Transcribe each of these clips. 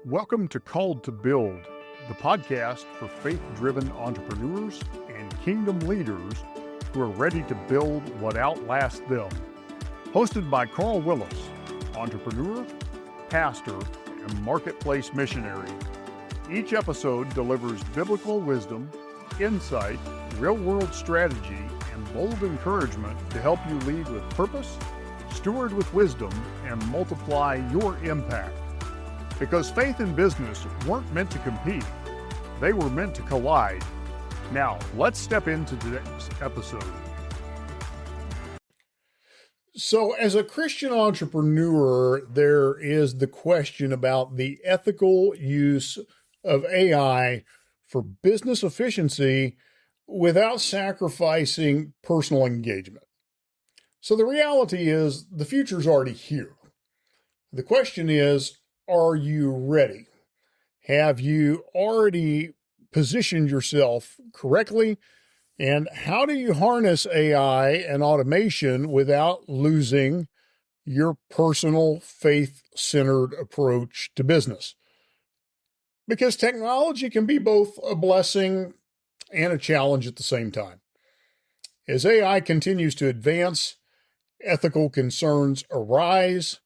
Welcome to Called to Build, the podcast for faith-driven entrepreneurs and kingdom leaders who are ready to build what outlasts them. Hosted by Willis, entrepreneur, pastor, and marketplace missionary. Each episode delivers biblical wisdom, insight, real-world strategy, and bold encouragement to help you lead with purpose, steward with wisdom, and multiply your impact. Because faith and business weren't meant to compete, they were meant to collide. Now, let's step into today's episode. So, as a Christian entrepreneur, there is the question about the ethical use of AI for business efficiency without sacrificing personal engagement. So the reality is the future's already here. The question is, are you ready? Have you already positioned yourself correctly? And how do you harness AI and automation without losing your personal faith-centered approach to business? Because technology can be both a blessing and a challenge at the same time. As AI continues to advance, ethical concerns arise.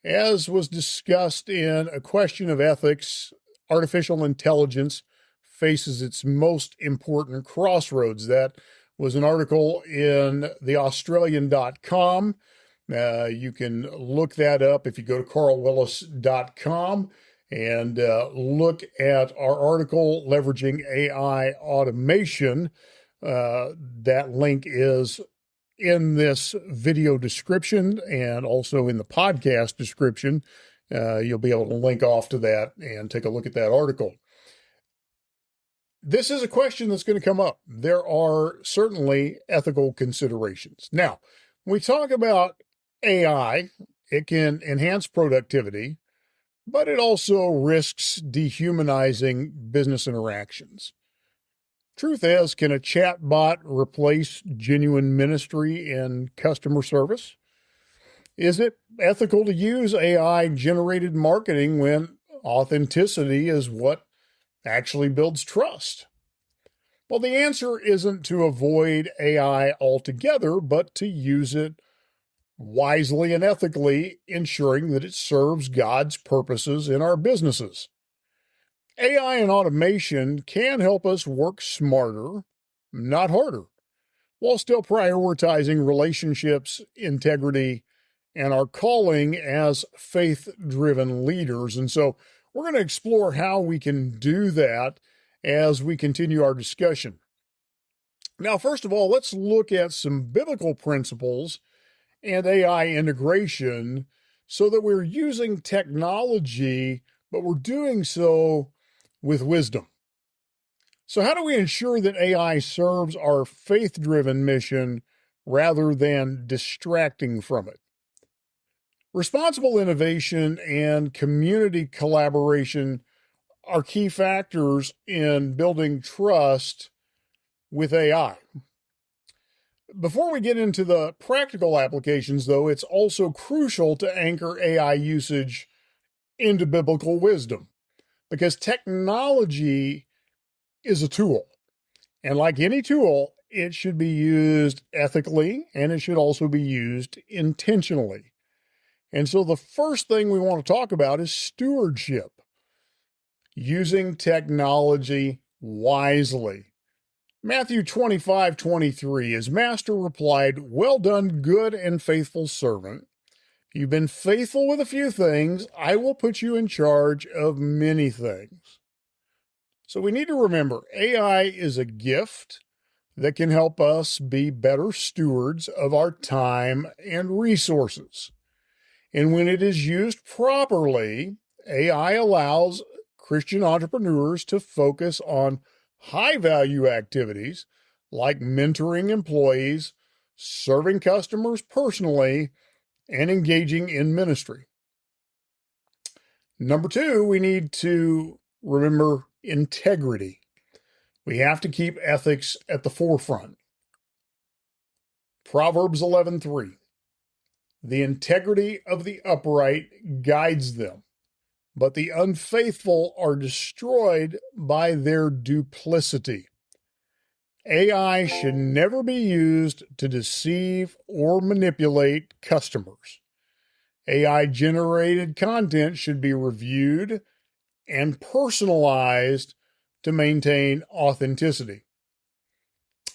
As was discussed in A Question of Ethics, artificial intelligence faces its most important crossroads. That was an article in theaustralian.com. You can look that up if you go to carlwillis.com and look at our article, Leveraging AI Automation. That link is in this video description and also in the podcast description. You'll be able to link off to that and take a look at that article. This is a question that's going to come up. There are certainly ethical considerations. Now, when we talk about AI, it can enhance productivity, but it also risks dehumanizing business interactions. Truth is, can a chatbot replace genuine ministry and customer service? Is it ethical to use AI-generated marketing when authenticity is what actually builds trust? Well, the answer isn't to avoid AI altogether, but to use it wisely and ethically, ensuring that it serves God's purposes in our businesses. AI and automation can help us work smarter, not harder, while still prioritizing relationships, integrity, and our calling as faith-driven leaders. And so we're going to explore how we can do that as we continue our discussion. Now, first of all, let's look at some biblical principles and AI integration so that we're using technology, but we're doing so with wisdom. So how do we ensure that AI serves our faith-driven mission rather than distracting from it? Responsible innovation and community collaboration are key factors in building trust with AI. Before we get into the practical applications, though, it's also crucial to anchor AI usage into biblical wisdom, because technology is a tool. And like any tool, it should be used ethically and it should also be used intentionally. And so the first thing we want to talk about is stewardship, using technology wisely. Matthew 25:23, his master replied, "Well done, good and faithful servant. You've been faithful with a few things. I will put you in charge of many things." So we need to remember, AI is a gift that can help us be better stewards of our time and resources. And when it is used properly, AI allows Christian entrepreneurs to focus on high-value activities like mentoring employees, serving customers personally, and engaging in ministry. Number two, we need to remember integrity. We have to keep ethics at the forefront. Proverbs 11:3. The integrity of the upright guides them, but the unfaithful are destroyed by their duplicity. AI should never be used to deceive or manipulate customers. AI generated content should be reviewed and personalized to maintain authenticity.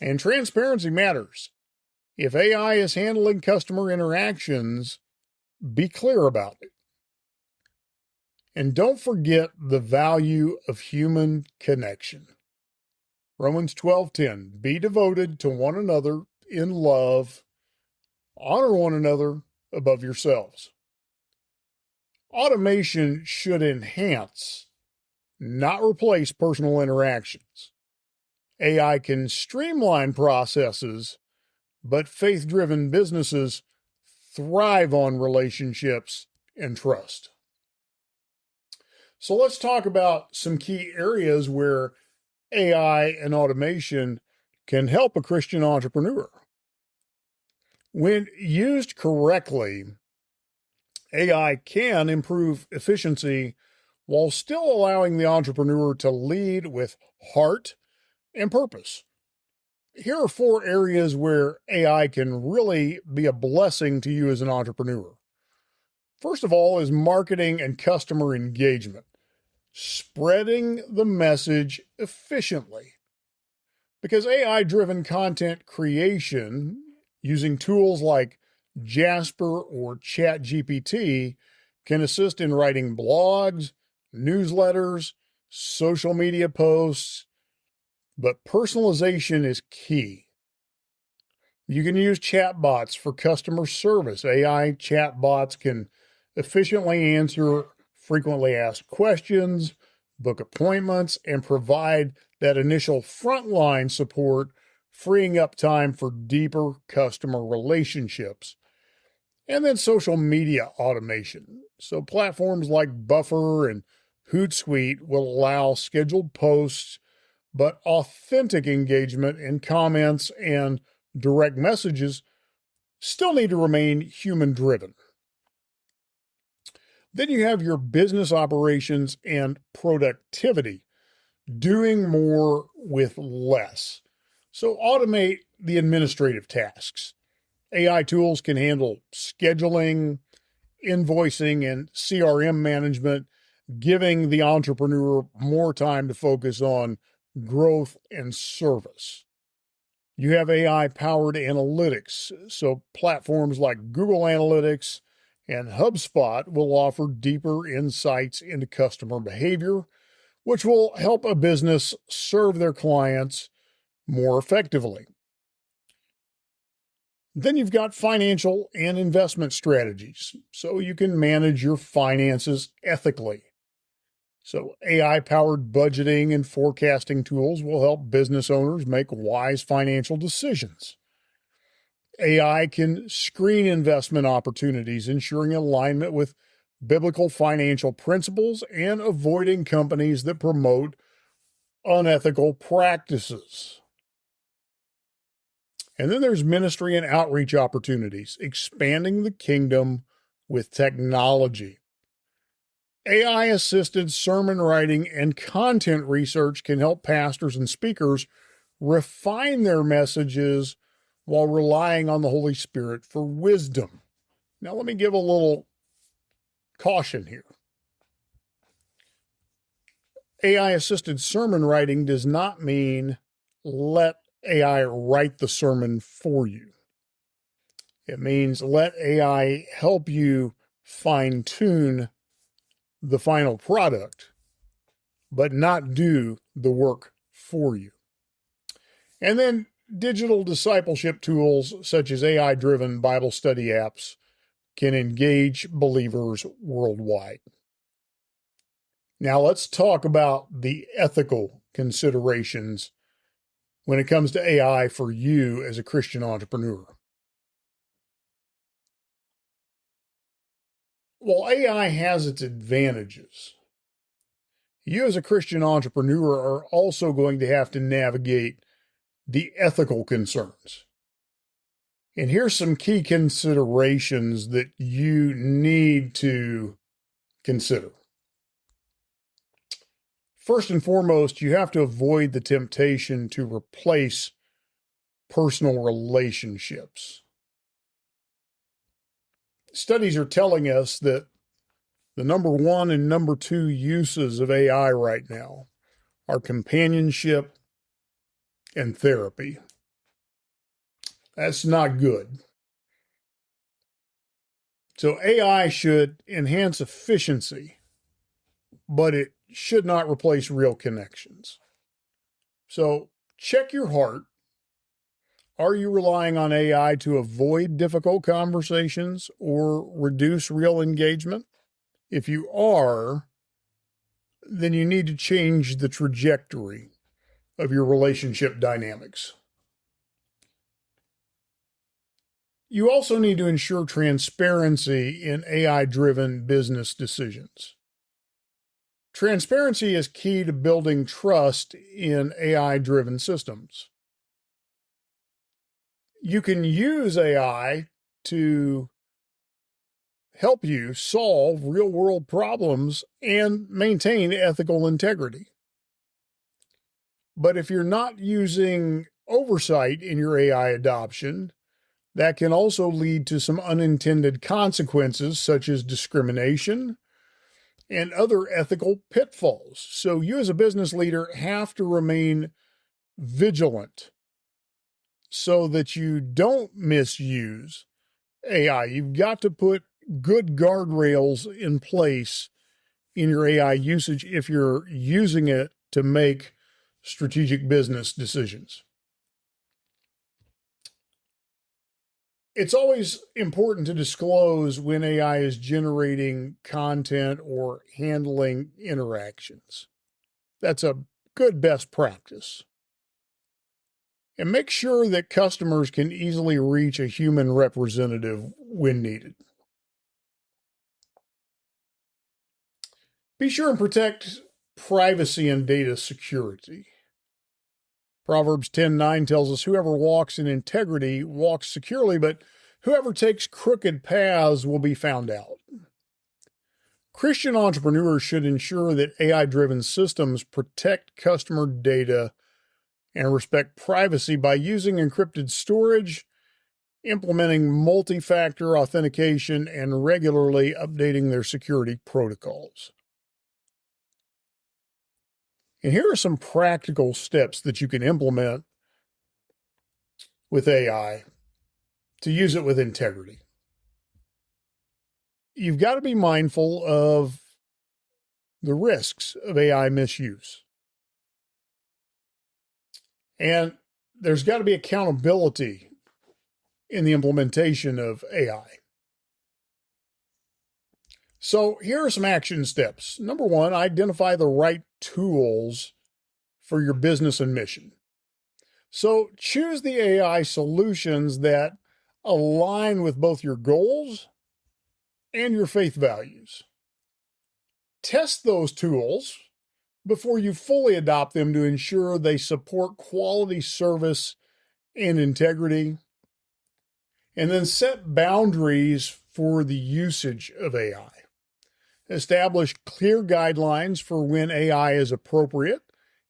And transparency matters. If AI is handling customer interactions, be clear about it. And don't forget the value of human connection. Romans 12:10, be devoted to one another in love, honor one another above yourselves. Automation should enhance, not replace personal interactions. AI can streamline processes, but faith-driven businesses thrive on relationships and trust. So let's talk about some key areas where AI and automation can help a Christian entrepreneur. When used correctly, AI can improve efficiency while still allowing the entrepreneur to lead with heart and purpose. Here are 4 areas where AI can really be a blessing to you as an entrepreneur. First of all is marketing and customer engagement. Spreading the message efficiently. Because AI-driven content creation using tools like Jasper or ChatGPT can assist in writing blogs, newsletters, social media posts, but personalization is key. You can use chatbots for customer service. AI chatbots can efficiently answer frequently asked questions, book appointments, and provide that initial frontline support, freeing up time for deeper customer relationships. And then social media automation. So platforms like Buffer and Hootsuite will allow scheduled posts, but authentic engagement in comments and direct messages still need to remain human-driven. Then you have your business operations and productivity, doing more with less. So automate the administrative tasks. AI tools can handle scheduling, invoicing, and CRM management, giving the entrepreneur more time to focus on growth and service. You have AI-powered analytics, so platforms like Google Analytics and HubSpot will offer deeper insights into customer behavior, which will help a business serve their clients more effectively. Then you've got financial and investment strategies, so you can manage your finances ethically. So AI-powered budgeting and forecasting tools will help business owners make wise financial decisions. AI can screen investment opportunities, ensuring alignment with biblical financial principles and avoiding companies that promote unethical practices. And then there's ministry and outreach opportunities, expanding the kingdom with technology. AI-assisted sermon writing and content research can help pastors and speakers refine their messages while relying on the Holy Spirit for wisdom. Now, let me give a little caution here. AI-assisted sermon writing does not mean let AI write the sermon for you. It means let AI help you fine-tune the final product, but not do the work for you. And then digital discipleship tools such as AI-driven Bible study apps can engage believers worldwide. Now let's talk about the ethical considerations when it comes to AI for you as a Christian entrepreneur. While AI has its advantages, you as a Christian entrepreneur are also going to have to navigate the ethical concerns. And here's some key considerations that you need to consider. First and foremost, you have to avoid the temptation to replace personal relationships. Studies are telling us that the number one and number two uses of AI right now are companionship and therapy. That's not good. So AI should enhance efficiency, but it should not replace real connections. So check your heart. Are you relying on AI to avoid difficult conversations or reduce real engagement? If you are, then you need to change the trajectory of your relationship dynamics. You also need to ensure transparency in AI-driven business decisions. Transparency is key to building trust in AI-driven systems. You can use AI to help you solve real-world problems and maintain ethical integrity. But if you're not using oversight in your AI adoption, that can also lead to some unintended consequences, such as discrimination and other ethical pitfalls. So you as a business leader have to remain vigilant so that you don't misuse AI. You've got to put good guardrails in place in your AI usage if you're using it to make strategic business decisions. It's always important to disclose when AI is generating content or handling interactions. That's a good best practice. And make sure that customers can easily reach a human representative when needed. Be sure and protect privacy and data security. Proverbs 10:9 tells us, whoever walks in integrity walks securely, but whoever takes crooked paths will be found out. Christian entrepreneurs should ensure that AI-driven systems protect customer data and respect privacy by using encrypted storage, implementing multi-factor authentication, and regularly updating their security protocols. And here are some practical steps that you can implement with AI to use it with integrity. You've got to be mindful of the risks of AI misuse. And there's got to be accountability in the implementation of AI. So here are some action steps. Number one, identify the right tools for your business and mission. So choose the AI solutions that align with both your goals and your faith values. Test those tools before you fully adopt them to ensure they support quality service and integrity. And then set boundaries for the usage of AI. Establish clear guidelines for when AI is appropriate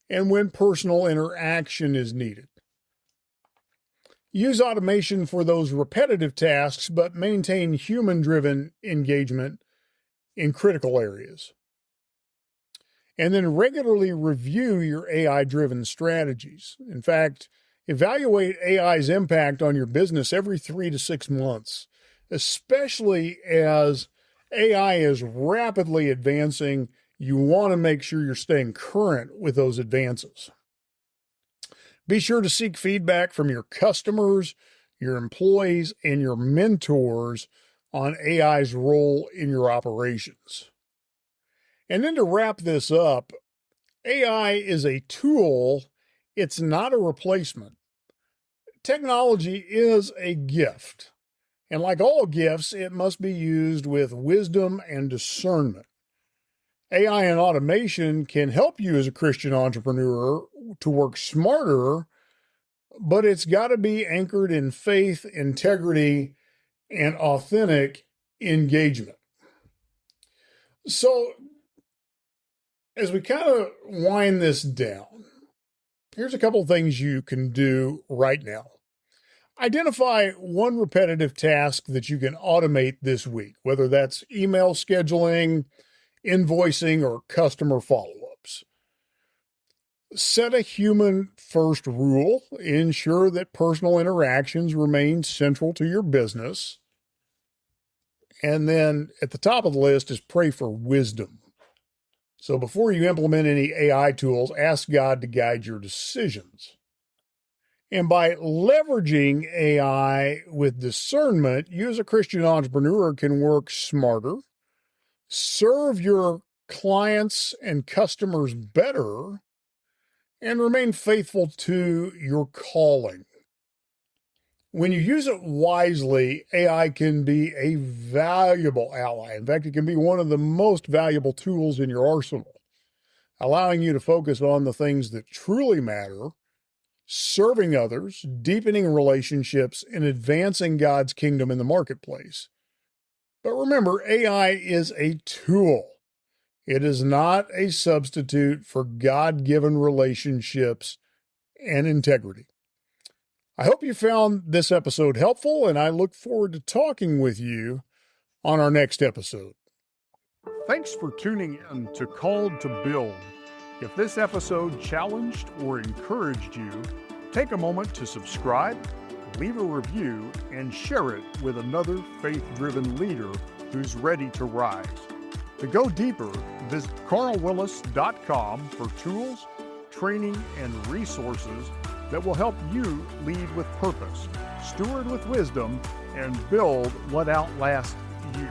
and when personal interaction is needed. Use automation for those repetitive tasks, but maintain human-driven engagement in critical areas. And then regularly review your AI-driven strategies. In fact, evaluate AI's impact on your business every 3 to 6 months, especially as AI is rapidly advancing. You want to make sure you're staying current with those advances. Be sure to seek feedback from your customers, your employees, and your mentors on AI's role in your operations. And then to wrap this up, AI is a tool, it's not a replacement. Technology is a gift, and like all gifts, it must be used with wisdom and discernment. AI and automation can help you as a Christian entrepreneur to work smarter, but it's got to be anchored in faith, integrity, and authentic engagement. So As we kind of wind this down, here's a couple of things you can do right now. Identify one repetitive task that you can automate this week, whether that's email scheduling, invoicing, or customer follow-ups. Set a human first rule. Ensure that personal interactions remain central to your business. And then at the top of the list is pray for wisdom. So before you implement any AI tools, ask God to guide your decisions. And by leveraging AI with discernment, you as a Christian entrepreneur can work smarter, serve your clients and customers better, and remain faithful to your calling. When you use it wisely, AI can be a valuable ally. In fact, it can be one of the most valuable tools in your arsenal, allowing you to focus on the things that truly matter, serving others, deepening relationships, and advancing God's kingdom in the marketplace. But remember, AI is a tool. It is not a substitute for God-given relationships and integrity. I hope you found this episode helpful, and I look forward to talking with you on our next episode. Thanks for tuning in to Called to Build. If this episode challenged or encouraged you, take a moment to subscribe, leave a review, and share it with another faith-driven leader who's ready to rise. To go deeper, visit carlwillis.com for tools, training, and resources that will help you lead with purpose, steward with wisdom, and build what outlasts you.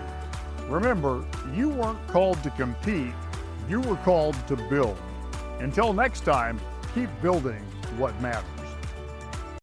Remember, you weren't called to compete, you were called to build. Until next time, keep building what matters.